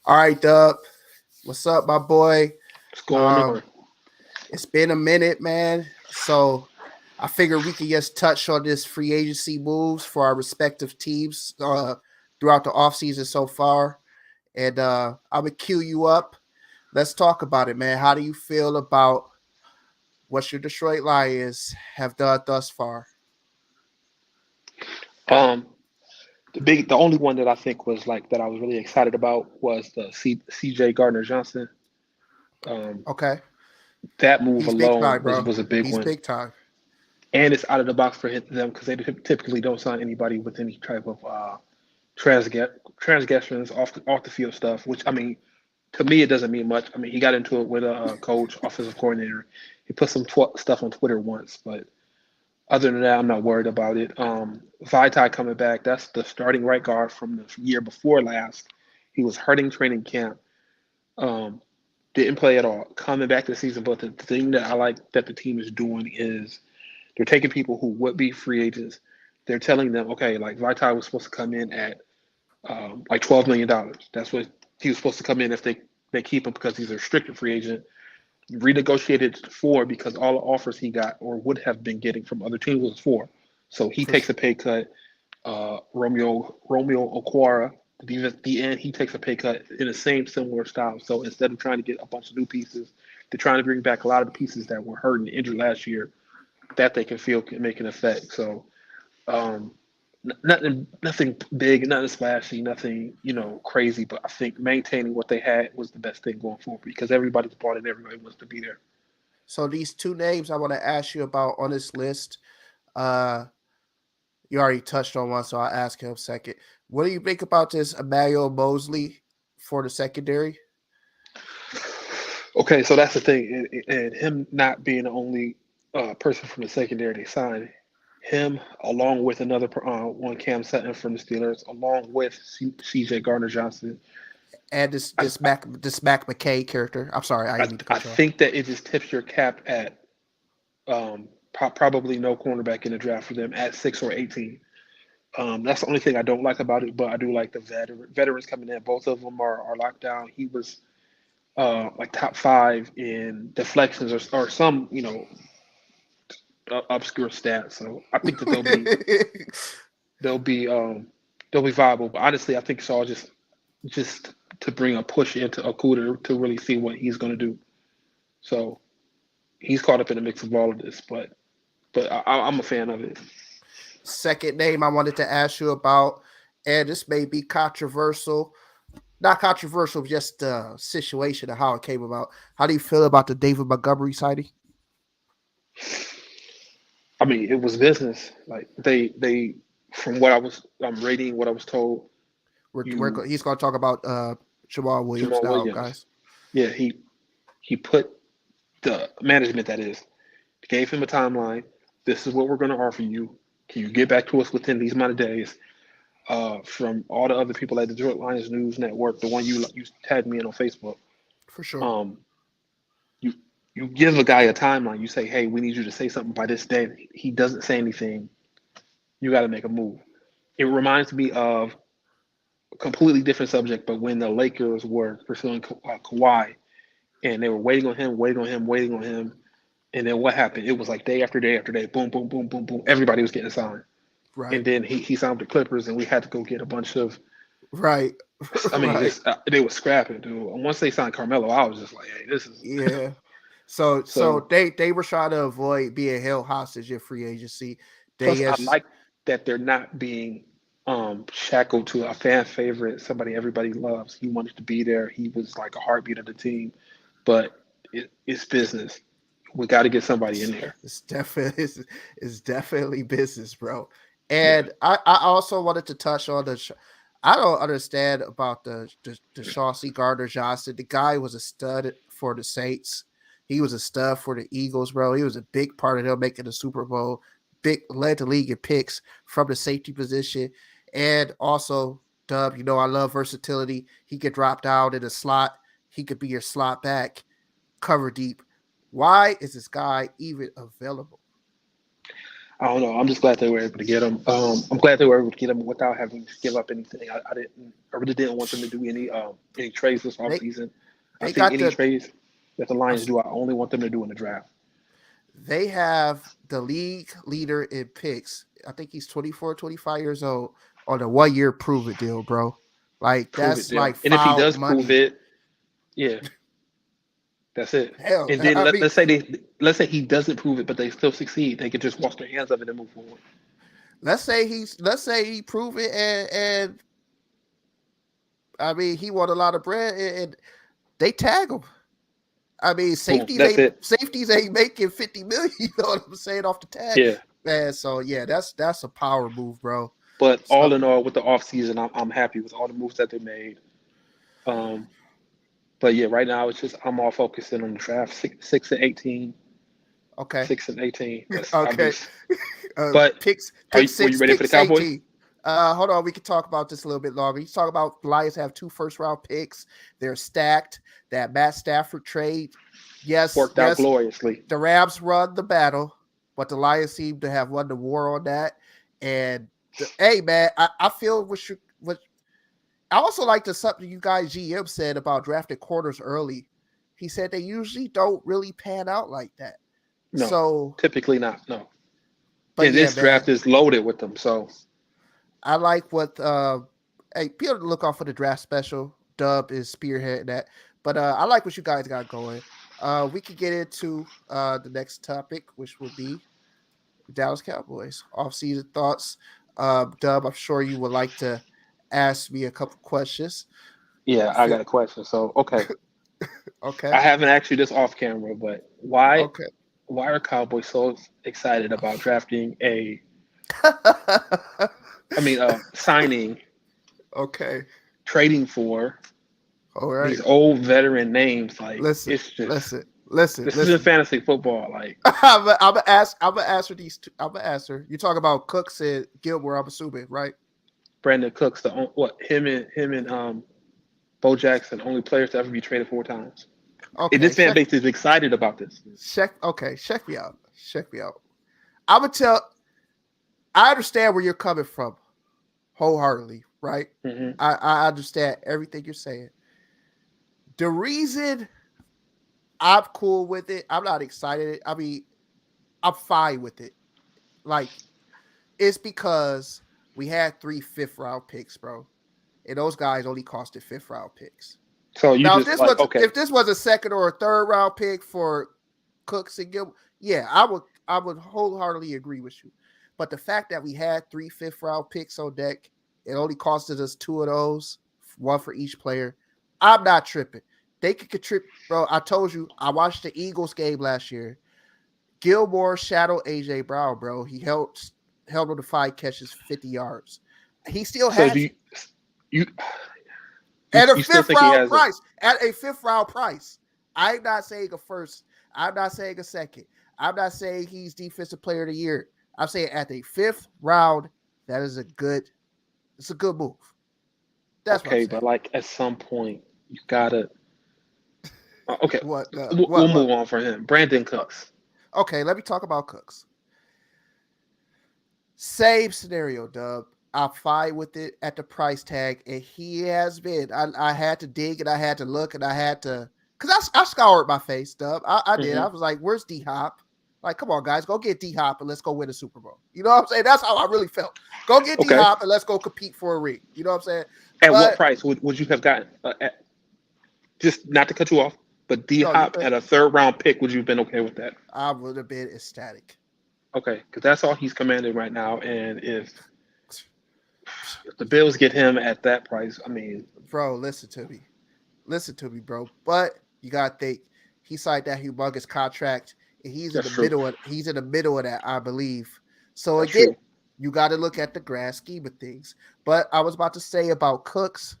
All right, Dub. What's up, my boy? What's going Um, on? it's been a minute, man. So I figured we could just touch on this free agency moves for our respective teams throughout the offseason so far. And I'm gonna cue you up. Let's talk about it, man. How do you feel about what your Detroit Lions have done thus far? Um, the only one that I think was like that I was really excited about was the CJ Gardner Johnson. Um, Okay. that move He's big alone time, was bro. was a big He's one, big time. and it's out of the box for them because they typically don't sign anybody with any type of transgressions off the field stuff. Which I mean, to me, it doesn't mean much. I mean, he got into it with a coach, offensive coordinator. He put some stuff on Twitter once, but other than that, I'm not worried about it. Vaitai coming back, that's the starting right guard from the year before last. He was hurting training camp, um, didn't play at all. Coming back this season, but the thing that I like that the team is doing is they're taking people who would be free agents. They're telling them, okay, like Vaitai was supposed to come in at like $12 million. That's what he was supposed to come in if they keep him because he's a restricted free agent. Renegotiated to four because all the offers he got or would have been getting from other teams was four. So he For takes sure. a pay cut. Romeo Okwara, the end, he takes a pay cut in the same similar style. So instead of trying to get a bunch of new pieces, they're trying to bring back a lot of the pieces that were hurt and injured last year that they can feel can make an effect. So um, nothing big, nothing splashy, nothing crazy. But I think maintaining what they had was the best thing going forward because everybody's bought it. Everybody wants to be there. So these two names I want to ask you about on this list. Uh, You already touched on one, so I'll ask him second. What do you think about this Emmanuel Mosley for the secondary? Okay, so that's the thing, and him not being the only person from the secondary they signed, him along with another one, Cam Sutton from the Steelers, along with C.J. Gardner Johnson. And this I, this Mac McKay character. I'm sorry, I I didn't mean to I cut you off. think that it just tips your cap at probably no cornerback in the draft for them at 6 or 18. That's the only thing I don't like about it, but I do like the veterans coming in. Both of them are locked down. He was like top five in deflections or some obscure stats. So I think that they'll be they'll be viable. But honestly, I think it's all just to bring a push into Okuda to really see what he's going to do. So he's caught up in the mix of all of this, but I'm a fan of it. Second name I wanted to ask you about, and this may be controversial. Not controversial, just the situation and how it came about. How do you feel about the David Montgomery signing? I mean, it was business. Like they from what I'm reading, what I was told, you He's going to talk about Jamal Williams Jamal now, Williams, guys. yeah, he put the management that is gave him a timeline. This is what we're going to offer you. Can you get back to us within these amount of days? From all the other people at the Detroit Lions News Network, the one you tagged me in on Facebook, For sure. um, you you give a guy a timeline. You say, hey, we need you to say something by this day. He doesn't say anything. You got to make a move. It reminds me of a completely different subject, but when the Lakers were pursuing Kawhi and they were waiting on him, waiting on him, waiting on him, and then what happened? It was like day after day after day, boom, boom, boom, boom, boom. Everybody was getting signed. Right. And then he signed with the Clippers, and we had to go get a bunch of. Right. I mean, Right. just they were scrapping, dude. And once they signed Carmelo, I was just like, hey, this is Yeah. So so. they were trying to avoid being held hostage in free agency. They Plus, I as like that they're not being shackled to a fan favorite, somebody everybody loves. He wanted to be there. He was like a heartbeat of the team, but it's business. We got to get somebody in there. it's definitely it's definitely business, bro. Yeah. And I also wanted to touch on I don't understand about the Chauncey Gardner Johnson. The guy was a stud for the Saints. He was a stud for the Eagles, bro. He was a big part of them making the Super Bowl. Big led the league in picks from the safety position. And also, Dub, I love versatility. He could drop down in the slot. He could be your slot back, cover deep. Why is this guy even available? I don't know. I'm just glad they were able to get him. I'm glad they were able to get him without having to give up anything. I really didn't want them to do any trades this They offseason. I they think got any the trades that the I'm Lions s- do, I only want them to do in the draft. they have the league leader in picks. I think he's 24, 25 years old on a 1 year prove it deal, bro. Like Prove it, that's deal. like And if he foul does prove money. it, yeah, that's it. Hell, And then I mean, let's say he doesn't prove it, but they still succeed. They could just wash their hands of it and move forward. let's say he prove it and I mean he won a lot of bread and they tag him. I mean, Boom, that's it. safeties ain't making 50 million, you know what I'm saying, off the tag. Yeah. Man, so yeah, that's a power move, bro. But So all in all, with the offseason, I'm happy with all the moves that they made. Um, but yeah, right now it's just I'm all focusing on the draft. Six and 18, okay. 6 and 18. That's I'm Okay. just. But Pick were you six, ready for the picks Cowboys? 18. Hold on, we can talk about this a little bit longer. You talk about the Lions have 2 first-round picks. They're stacked. That Matt Stafford trade. Yes, Worked out yes, gloriously. the Rams run the battle, but the Lions seem to have won the war on that. And hey, man, I feel what I also like the something you guys GM said about drafting corners early. He said they usually don't really pan out like that. No, So, typically not. No, but and yeah, this man, draft is loaded with them. So I like what hey, be able to look off for the draft special. Dub is spearheading that. But I like what you guys got going. We could get into the next topic, which will be the Dallas Cowboys off-season thoughts. Dub, I'm sure you would like to ask me a couple questions. yeah, I Feel got a question. So okay, okay, I haven't asked you this off camera, but okay. why are Cowboys so excited about drafting signing, Okay. trading for All these right. old veteran names? Like Listen, it's just listen, listen, this isn't listen. fantasy football. Like I'm gonna ask. I'm gonna answer these. I'm gonna answer. You talk about Cooks and Gilmore. I'm assuming, right? Brandon Cooks, him and Bo Jackson, only players to ever be traded 4 times. And Okay. this fan base is excited about this. Check. Okay. Check me out. Check me out. I'm gonna tell. I understand where you're coming from, wholeheartedly. Right. Hmm. I understand everything you're saying. The reason I'm cool with it, I'm not excited. I mean, I'm fine with it. Like, it's because we had 3 5th-round picks, bro, and those guys only costed 5th-round picks. So you Now, just like okay, if this was a 2nd or a 3rd round pick for Cooks and Gilmore, yeah, I would wholeheartedly agree with you. But the fact that we had 3 5th-round picks on deck, it only costed us 2 of those, one for each player. I'm not tripping. They could contribute, bro. I told you, I watched the Eagles game last year. Gilmore shadowed AJ Brown, bro. He held him to 5 catches, 50 yards. He still so do has it you at a you still fifth think he round has it? price. At a 5th-round price. I'm not saying a first. I'm not saying a second. I'm not saying he's defensive player of the year. I'm saying at the 5th round, that is a good. It's a good move. That's what I'm Okay, saying. but like at some point you gotta. Okay, What? we'll What? move What? on for him. Brandon Uh, Cooks. okay, let me talk about Cooks. Same scenario, Dub. I'm fine with it at the price tag, and he has been. I had to dig and I had to look and I had to, because I scoured my face, Dub. I did. I Hmm. was like, "Where's D Hop? Like, come on, guys, go get D Hop and let's go win a Super Bowl." You know what I'm saying? That's how I really felt. Go get D Okay. Hop and let's go compete for a ring. You know what I'm saying? At what But price would you have gotten? Just not to cut you off, but D no, you Hop could. at a 3rd round pick, would you have been okay with that? I would have been ecstatic. Okay, because that's all he's commanding right now. And if the Bills get him at that price, I mean, Bro, listen to me, bro. But you gotta think he signed that humongous contract, and that's true. he's in the middle of that, I believe. So That's again, true. you got to look at the grand scheme of things. But I was about to say about Cooks,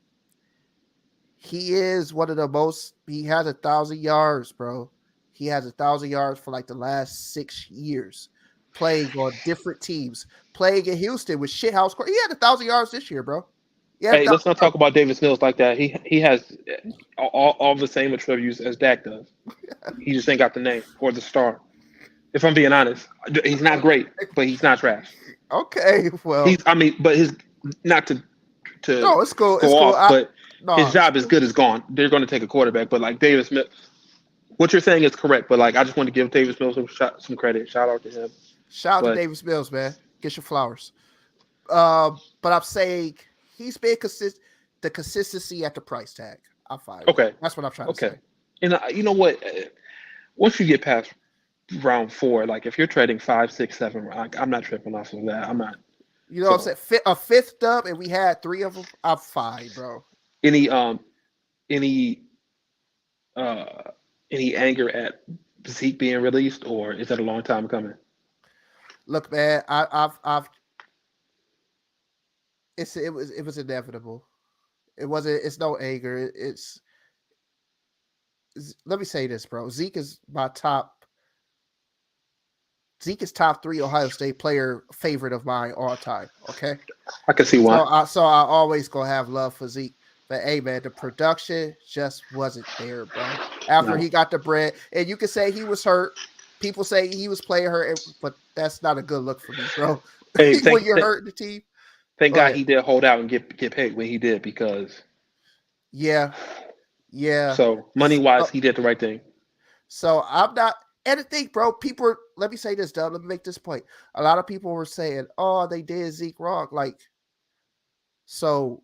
he is one of the most. He has 1,000 yards, bro. He has 1,000 yards for like the last 6 years, playing on different teams, playing in Houston with shithouse. He had 1,000 yards this year, bro. He had a Hey, let's thousand not talk about Davis Mills like that. He has all the same attributes as Dak does. He just ain't got the name or the star. If I'm being honest, he's not great, but he's not trash. Okay, well, I mean, but his not to no, it's cool. It's go cool. off, but his No, it's job is cool. good as gone. They're going to take a quarterback, but like Davis Smith, what you're saying is correct. But like, I just want to give Davis Mills some credit. Shout out to him. Shout out to But Davis Mills, man. Get your flowers. But I'm saying he's been consistent. The consistency at the price tag. I'm fine with. okay, That's what I'm trying to okay, say. and you know what? Once you get past round four, like if you're trading 5, 6, 7, I'm not tripping off of that. I'm not. You know what So I'm saying? A fifth dub, and we had three of them. I'm fine, bro. any any uh any anger at Zeke being released, or is that a long time coming? Look, man, I've. It was inevitable. It wasn't. It's no anger. Let me say this, bro. Zeke is my top. Zeke is top three Ohio State player favorite of mine all time. Okay, I can see so why. I always gonna have love for Zeke. But hey, man, the production just wasn't there, bro. After No. he got the bread, and you can say he was hurt. People say he was playing hurt, but that's not a good look for me, bro. Hey, When you're hurting the team, thank go God ahead. he did hold out and get paid when he did, because Yeah, yeah. so money So, wise he did the right thing. so I'm not. And the thing, bro, people. Let me say this, Dub. Let me make this point. A lot of people were saying, "Oh, they did Zeke wrong." Like, so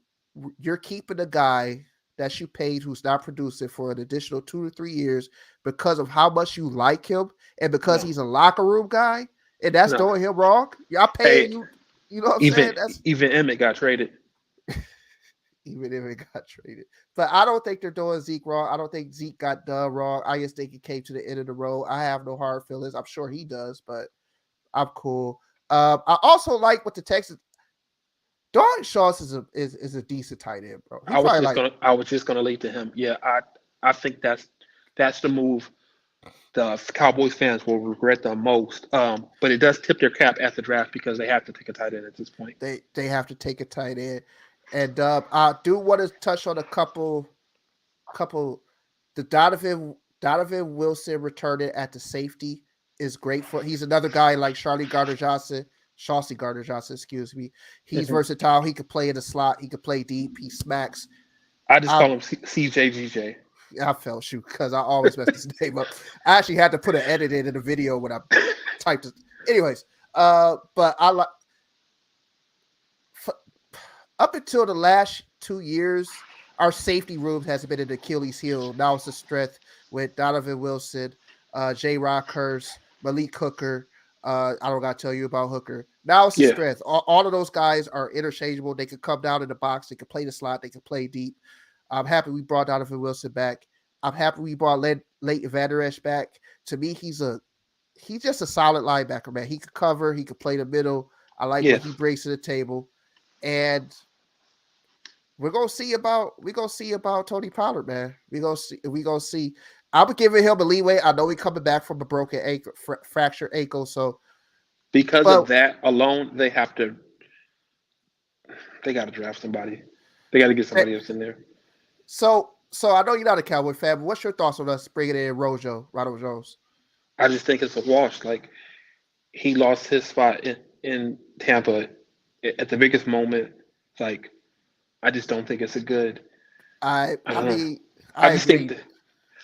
you're keeping a guy that you paid who's not producing for an additional 2 to 3 years because of how much you like him and because No, he's a locker room guy, and that's no. doing him wrong. Y'all paying Hey, you. You know what I'm even saying? That's even Emmett got traded. even if it got traded. But I don't think they're doing Zeke wrong. I don't think Zeke got done wrong. I just think it came to the end of the road. I have no hard feelings. I'm sure he does, but I'm cool. I also like what the Texans. Dalton Schultz is a decent tight end, bro. He probably like I was just gonna lead to him. Yeah, I think that's the move the Cowboys fans will regret the most. But it does tip their cap at the draft because they have to take a tight end at this point. they have to take a tight end. And I do want to touch on a couple. The Donovan Wilson returning at the safety is great for. He's another guy like Chauncey Gardner Johnson. Excuse me. He's Mhm. versatile. He could play in the slot. He could play deep. He smacks. I just I call him CJGJ. I felt shoot because I always mess his name up. I actually had to put an edit in the video when I typed it. Anyways, but I like up until the last 2 years, our safety room has been an Achilles heel. Now it's a strength with Donovan Wilson, J. Rockhurst, Malik Hooker. I don't got to tell you about Hooker. Now it's a Yeah, strength. All of those guys are interchangeable. They can come down in the box. They can play the slot. They can play deep. I'm happy we brought Donovan Wilson back. I'm happy we brought Leighton Vander Esch back. To me, he's just a solid linebacker, man. He could cover. He could play the middle. I like what yes. he brings to the table. And we're gonna see about Tony Pollard, man. We gonna see. I'm giving him a leeway. I know he's coming back from a broken ankle, fractured ankle. So, Because of but that alone, they got to draft somebody. They got to get eh, somebody else in there. so I know you're not a Cowboy fan, but what's your thoughts on us bringing in Ronald Jones? I just think it's a wash. Like he lost his spot in Tampa at the biggest moment. Like I just don't think it's a good. I I I don't know. mean I I just think agree. that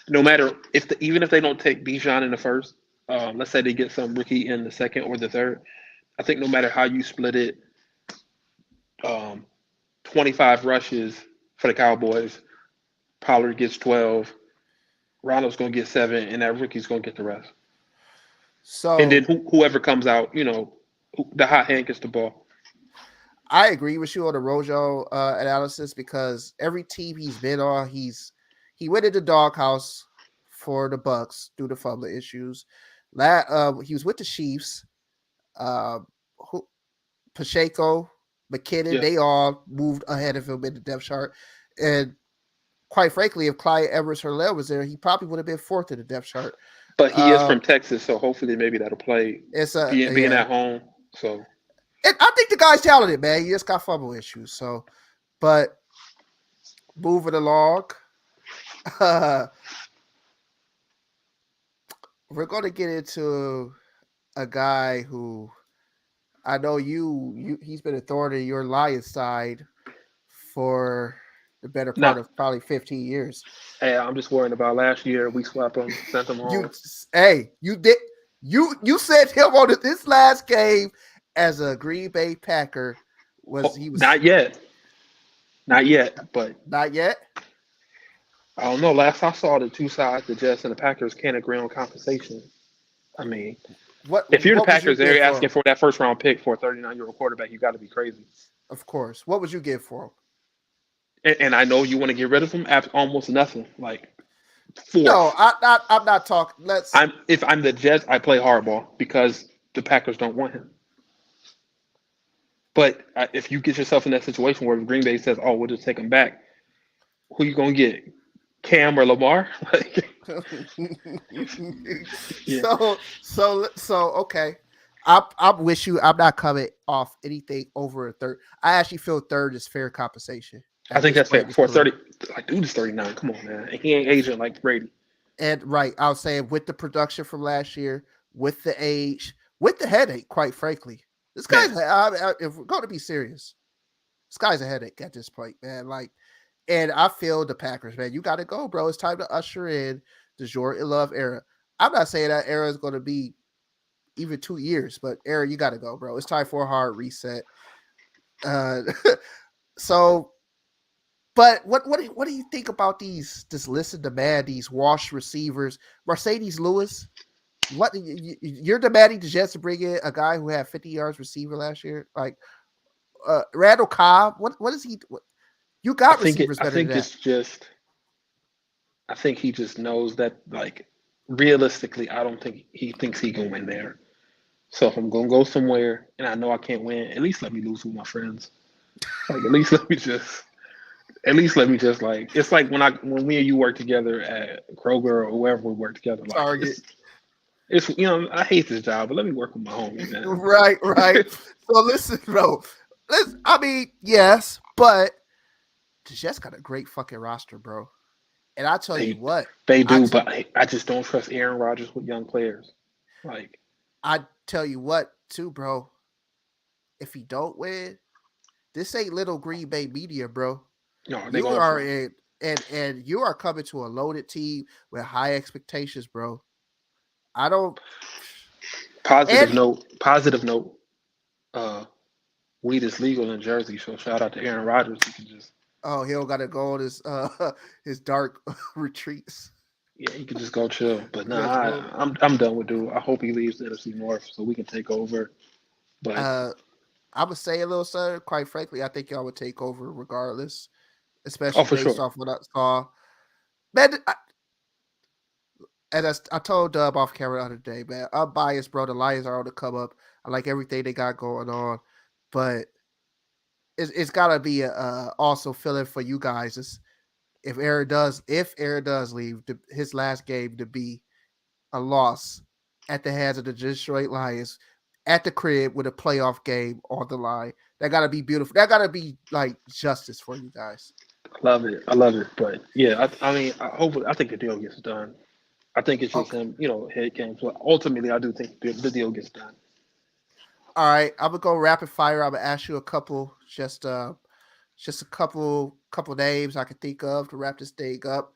no matter even if they don't take Bijan in the first, let's say they get some rookie in the second or the third. I think no matter how you split it, um, 25 rushes for the Cowboys, Pollard gets 12, Ronald's gonna get 7, and that rookie's gonna get the rest. And then So whoever comes out, the hot hand gets the ball. I agree with you on the Rojo analysis because every team he's been on, he went into doghouse for the Bucks due to fumbling issues. He was with the Chiefs. Uh, who, Pacheco, McKinnon, Yeah, they all moved ahead of him in the depth chart. And quite frankly, if Clyde Edwards-Helaire was there, he probably would have been fourth in the depth chart. but he is Uh, from Texas, so hopefully maybe that'll play. it's Being yeah. at home, so And I think the guy's talented, man. He just got fumble issues. So, but moving along, we're going to get into a guy who I know he's been a thorn in your Lions side for the better part Nah, of probably 15 years. hey, I'm just worrying about last year. We swept them, sent them You home. hey, you did you sent him on this last game as a Green Bay Packer was Oh, he was not yet, not yet. But not yet? I don't know. Last I saw, the two sides, the Jets and the Packers, can't agree on compensation. I mean, if you're the What was you Packers, give they're for asking him? for that first round pick for a 39-year-old quarterback. You got to be crazy. Of course. What would you give for him? And I know you want to get rid of him. Almost nothing. Like No, fourth. I'm not talking. Let's If I'm the Jets, I play hardball because the Packers don't want him. But if you get yourself in that situation where Green Bay says, "Oh, we'll just take him back," who you gonna get? Cam or Lamar? Like, yeah, so okay. I'm with you. I'm not coming off anything over a third. I actually feel third is fair compensation I at think this that's point fair in his for a career. 30. Like, dude is 39. Come on, man. He ain't aging like Brady. And right, I was saying with the production from last year, with the age, with the headache, quite frankly, this Man, guy's. If we're going to be serious, this guy's a headache at this point, man. Like, and I feel the Packers, man. You got to go, bro. It's time to usher in the Jordan Love era. I'm not saying that era is going to be even 2 years, but era, you got to go, bro. It's time for a hard reset. Uh, so, but what do you think about these? Just listen to man, these wash receivers, Mercedes Lewis. What you're demanding the Jets to bring in a guy who had 50 yards receiver last year, like Randall Cobb. What is he? You got receivers I better than think that. it's just. I think he just knows that, like, realistically, I don't think he thinks he can win there. So if I'm gonna go somewhere and I know I can't win, at least let me lose with my friends. Like, at least let me just like. It's like when me and you work together at Kroger or wherever we work together. Like, Target. it's I hate this job, but let me work with my homie, man. Right, right. So listen, bro. I mean, yes, but the Jets got a great fucking roster, bro. And I tell you they what, they I do, t- but I just don't trust Aaron Rodgers with young players. Like, I tell you what, too, bro. If he don't win, this ain't little Green Bay media, bro. no, they You going are for him. in, and you are coming to a loaded team with high expectations, bro. I don't. Positive And note. Positive note. Uh, Weed is legal in Jersey, so shout out to Aaron Rodgers. He can just oh, he don't got to go on his his dark retreats. yeah, he can just go chill. But nah, Let's go. I'm done with dude. I hope he leaves the NFC North so we can take over. But Uh, I would say a little sir. Quite frankly, I think y'all would take over regardless, oh, especially for based sure. off what I saw. Man, and I told Dub off camera the other day, man, I'm biased, bro. The Lions are on the come up. I like everything they got going on, but it's got to be also feeling for you guys. If Aaron does leave, his last game to be a loss at the hands of the Detroit Lions at the crib with a playoff game on the line. That gotta be beautiful. That gotta be like justice for you guys. I love it. I love it. But yeah, I mean, I think the deal gets done. I think it's just Okay. him, head games. But ultimately, I do think the deal gets done. All right. I'm gonna go rapid fire. I'm gonna ask you a couple, just a couple names I can think of to wrap this thing up.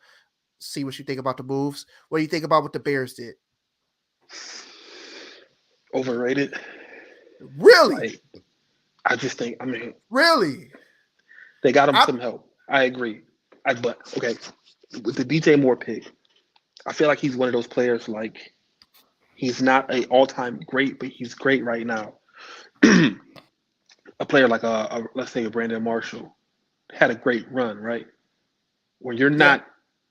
See what you think about the moves. What do you think about what the Bears did? Overrated. Really? Like, I just think, I mean, Really? they got him I some help. I agree. But okay, with the DJ Moore pick, I feel like he's one of those players. Like, he's not a all time great, but he's great right now. A player like let's say a Brandon Marshall had a great run, right? When you're yeah. not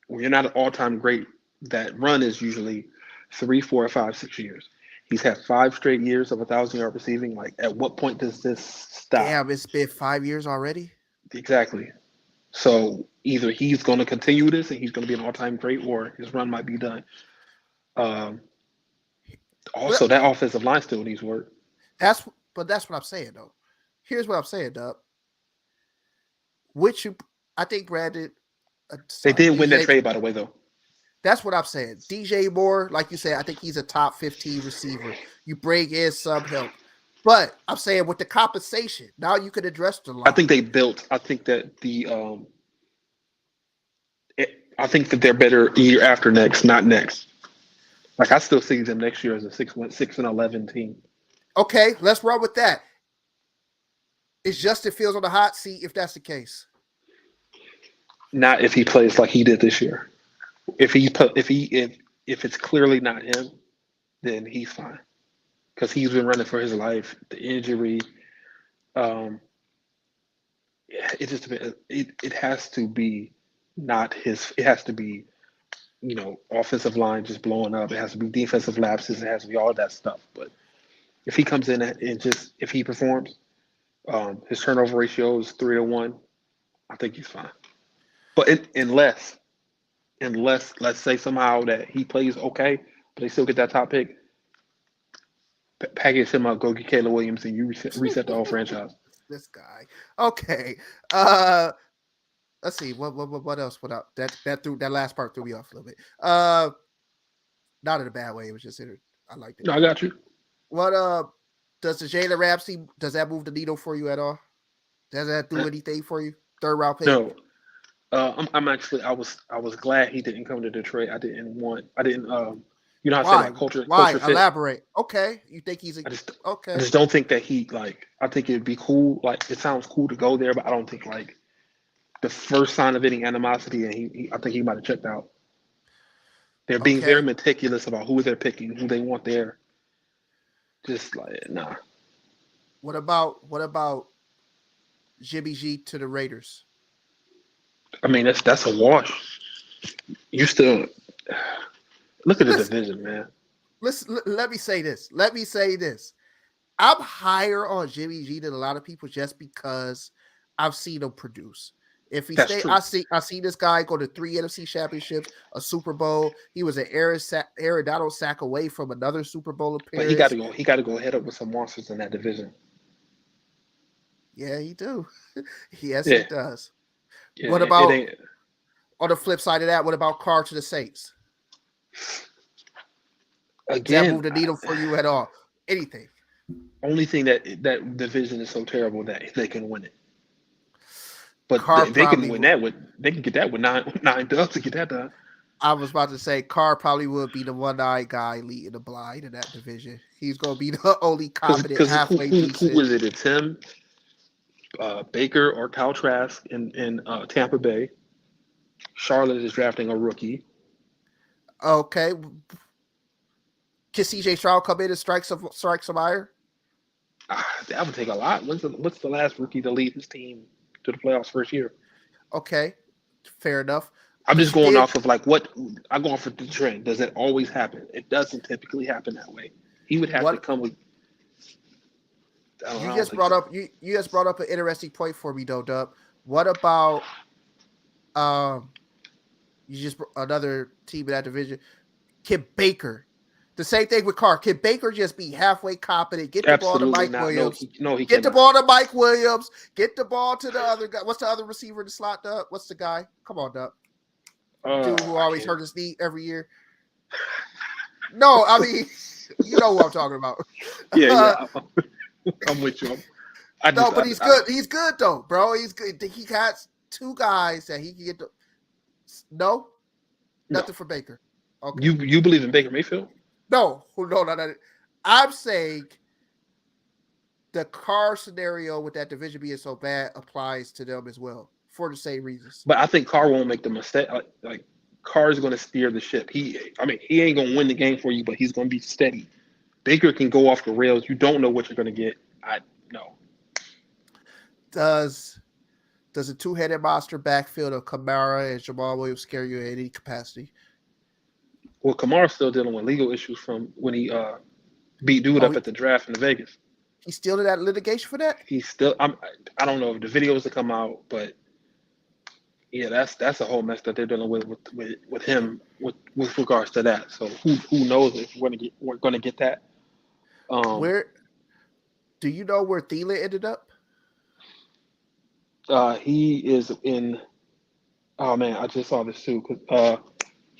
when you're not an all time great, that run is usually 3, 4, 5, 6 years. He's had 5 straight years of 1,000 yard receiving. Like, at what point does this stop? Damn, it's been 5 years already. Exactly. So either he's going to continue this and he's going to be an all time great, or his run might be done. Um, But Also, that offensive line still needs work. that's that's what I'm saying though. Here's what I'm saying, Dub. Which you, I think Brandon, They sorry, did win that DJ. trade, by the way, though. That's what I'm saying. DJ Moore, like you said, I think he's a top 15 receiver. You bring in some help. But I'm saying with the compensation, now you can address the I line. think they built. I think that I think that they're better year after next, not next. Like I still see them next year as a 6-11 team. Okay, let's run with that. Is Justin Fields on the hot seat if that's the case? Not if he plays like he did this year. If it's clearly not him, then he's fine because he's been running for his life. The injury, um, it just it has to be not his. It has to be offensive line just blowing up. It has to be defensive lapses. It has to be all that stuff. But if he comes in and just if he performs, his turnover ratio is 3-1. I think he's fine. But unless let's say somehow that he plays okay, but they still get that top pick, package him up, go get Caleb Williams, and you reset the whole franchise. This guy. Okay. Let's see. What else? What up? That last part threw me off a little bit. Not in a bad way. It was just I liked it. No, I got you. What does the Jalen Ramsey, does that move the needle for you at all? Does that do anything for you? Third round pick? No. I'm actually I was glad he didn't come to Detroit. I didn't how I say like culture fit. Elaborate. Okay. You think he's I just okay. I just don't think that he like I think it'd be cool. Like it sounds cool to go there, but I don't think like the first sign of any animosity and I think he might have checked out. They're being very meticulous about who they're picking, who they want there. Just like nah. What about Jimmy G to the Raiders? I mean that's a wash. You still look at the division, man. Let me say this. I'm higher on Jimmy G than a lot of people just because I've seen him produce. If he stay, I see this guy go to 3 NFC championships, a Super Bowl. He was an Aaron Donald sack away from another Super Bowl appearance. But he got to go head up with some monsters in that division. Yeah, he do. Yes, he does. Yeah, what about on the flip side of that? What about Carr to the Saints? Again, does that move the needle for you at all? Anything? Only thing that division is so terrible that they can win it. But they can win that with they can get that with nine dubs to get that done. I was about to say Carr probably would be the one-eyed guy leading the blind in that division. He's going to be the only competent halfway decent. Who is it? It's him, Baker or Kyle Trask in Tampa Bay. Charlotte is drafting a rookie. Okay. Can CJ Stroud come in and strike some iron? That would take a lot. What's the last rookie to lead his team to the playoffs first year? Okay, fair enough. I'm just going off of like what I'm going for the trend. Does it always happen? It doesn't typically happen that way. He would have to come with. You just brought up an interesting point for me, though, Dub. What about another team in that division? Can Baker? The same thing with Carr. Can Baker just be halfway competent? Get the ball to Mike Williams. He get the ball to Mike Williams. Get the ball to the other guy. What's the other receiver in the slot, Dub? What's the guy? Come on, Dub. Dude who always hurt his knee every year. No, I mean, you know what I'm talking about. Yeah. I'm with you. But he's good. He's good though, bro. He's good. He got 2 guys that he can get. Nothing for Baker. Okay. You believe in Baker Mayfield? No. I'm saying the Carr scenario with that division being so bad applies to them as well for the same reasons. But I think Carr won't make the mistake. Like Carr is going to steer the ship. He ain't going to win the game for you, but he's going to be steady. Baker can go off the rails. You don't know what you're going to get. No. Does a 2-headed monster backfield of Kamara and Jamal Williams scare you in any capacity? Well, Kamara's still dealing with legal issues from when he beat dude up at the draft in Vegas. He's still in that litigation for that? He's still. I don't know if the videos that come out, but yeah, that's a whole mess that they're dealing with him with regards to that. So who knows if we're gonna get that? Where do you know where Thielen ended up? He is in. Oh man, I just saw this too.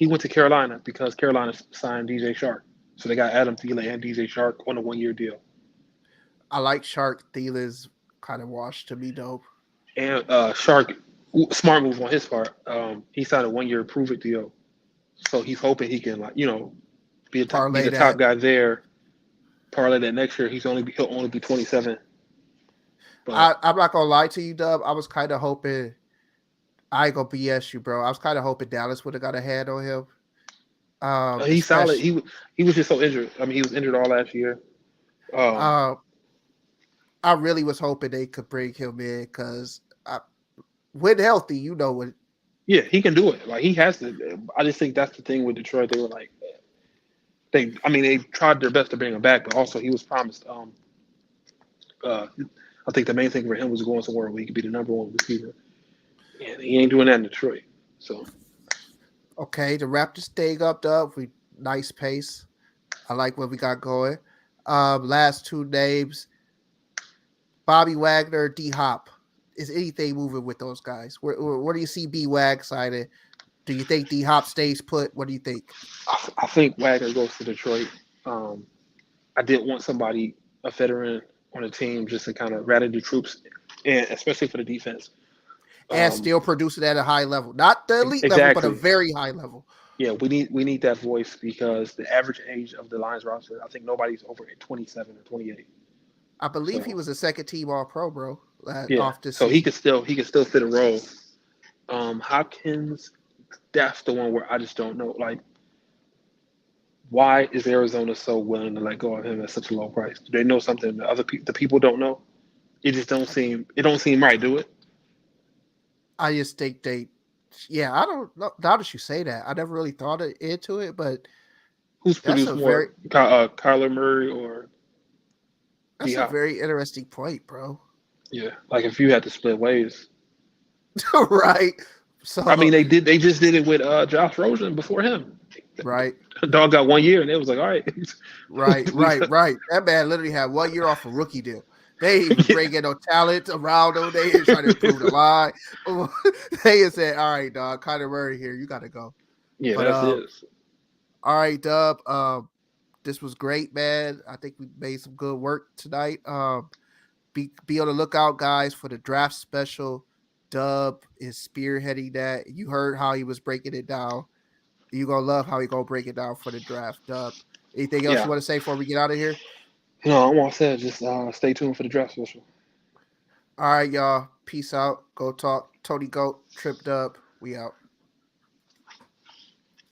He went to Carolina because Carolina signed DJ Shark. So they got Adam Thielen and DJ Shark on a 1 year deal. I like Shark. Thielen's kind of washed to me, dope. And Shark, smart move on his part. He signed a 1 year prove it deal. So he's hoping he can, like, be Parlay the top that. guy there. Parlay that next year he'll only be 27. But I'm not gonna lie to you, Dub. I was kind of hoping. I ain't gonna BS you, bro. I was kind of hoping Dallas would have got a hand on him. he's solid. Especially. He was just so injured. I mean, he was injured all last year. Um, Uh, I really was hoping they could bring him in because when healthy, you know what. yeah, he can do it. Like he has to. I just think that's the thing with Detroit. They were like, they tried their best to bring him back, but also he was promised. I think the main thing for him was going somewhere where he could be the number one receiver, and he ain't doing that in Detroit. So Okay, the Raptors staying up, Dub. We nice pace. I like what we got going. Last two names: Bobby Wagner, D Hop. Is anything moving with those guys? Where do you see B Wag signing? Do you think D Hop stays put? What do you think? I think Wagner goes to Detroit. Um, I did want somebody, a veteran on the team, just to kind of rally the troops, and especially for the defense. And Um, still producing at a high level, not the elite level, but a exactly. very high level. Yeah, we need that voice because the average age of the Lions roster, I think nobody's over at 27 or 28. I believe he So was a second team All Pro, bro, yeah, off this so he season. could still fit a role. Hopkins, that's the one where I just don't know. Like, why is Arizona so willing to let go of him at such a low price? Do they know something that the people don't know? It don't seem right, do it? I just think yeah, I don't know. Now that you say that, I never really thought into it, but Who's that's produced a very more, Kyler Murray or D that's a Hop? very interesting point, bro. Yeah, like if you had to split ways. Right. I mean, So they just did it with Josh Rosen before him. right, Dog got 1 year, and it was like, all right, right. That man literally had 1 year off a rookie deal. They ain't even yeah, bring in no talent around him. They ain't trying to improve the line. They just said, "All right, dog, Kyler Murray here. You got to go." yeah, But that's it. all right, Dub. This was great, man. I think we made some good work tonight. Be on the lookout, guys, for the draft special. Dub is spearheading that. You heard how he was breaking it down. You're gonna love how he gonna break it down for the draft. Dub. Anything else Yeah, you want to say before we get out of here? no, I'm all set. Just stay tuned for the draft special. All right, y'all. Peace out. Go talk. Tony Goat, Trip Dub. We out.